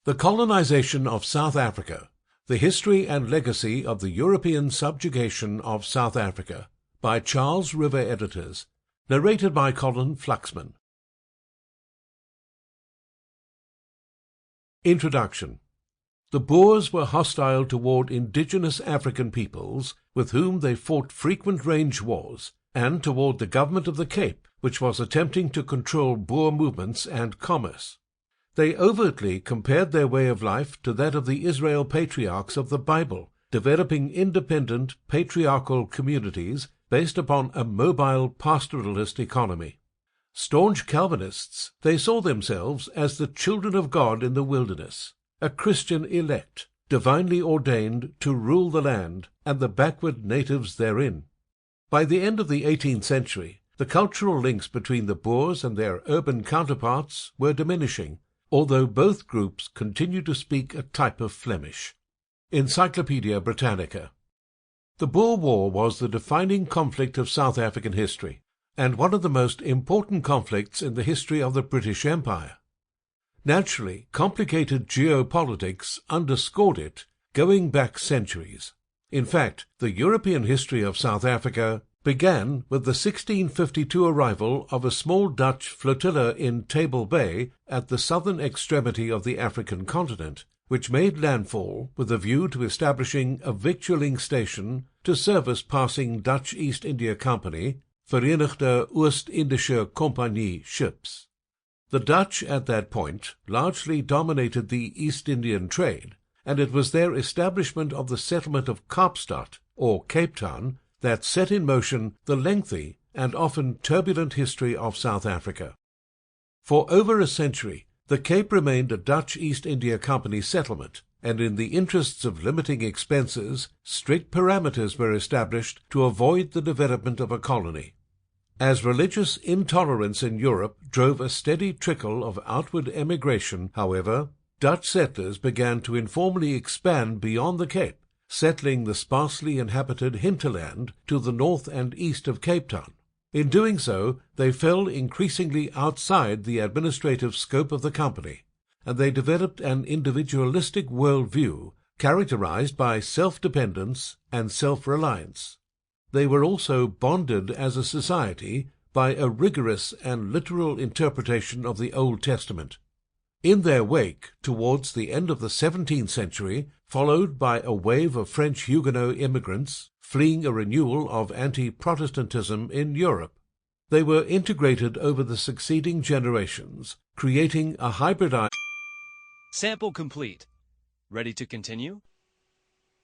The Colonization of South Africa, The History and Legacy of the European Subjugation of South Africa, by Charles River Editors, narrated by Colin Fluxman. Introduction. The Boers were hostile toward indigenous African peoples, with whom they fought frequent range wars, and toward the government of the Cape, which was attempting to control Boer movements and commerce. They overtly compared their way of life to that of the Israel patriarchs of the Bible, developing independent patriarchal communities based upon a mobile pastoralist economy. Staunch Calvinists, they saw themselves as the children of God in the wilderness, a Christian elect, divinely ordained to rule the land and the backward natives therein. By the end of the 18th century, the cultural links between the Boers and their urban counterparts were diminishing, although both groups continued to speak a type of Flemish. Encyclopaedia Britannica. The Boer War was the defining conflict of South African history, and one of the most important conflicts in the history of the British Empire. Naturally, complicated geopolitics underscored it, going back centuries. In fact, the European history of South Africa began with the 1652 arrival of a small Dutch flotilla in Table Bay at the southern extremity of the African continent, which made landfall with a view to establishing a victualling station to service passing Dutch East India Company, Verenigde Oost-Indische Compagnie ships. The Dutch at that point largely dominated the East Indian trade, and it was their establishment of the settlement of Kaapstad, or Cape Town, that set in motion the lengthy and often turbulent history of South Africa. For over a century, the Cape remained a Dutch East India Company settlement, and in the interests of limiting expenses, strict parameters were established to avoid the development of a colony. As religious intolerance in Europe drove a steady trickle of outward emigration, however, Dutch settlers began to informally expand beyond the Cape, settling the sparsely inhabited hinterland to the north and east of Cape Town. In doing so, they fell increasingly outside the administrative scope of the company, and they developed an individualistic worldview characterized by self-dependence and self-reliance. They were also bonded as a society by a rigorous and literal interpretation of the Old Testament. In their wake, towards the end of the 17th century, followed by a wave of French Huguenot immigrants fleeing a renewal of anti-Protestantism in Europe. They were integrated over the succeeding generations, creating a hybridized... Sample complete. Ready to continue?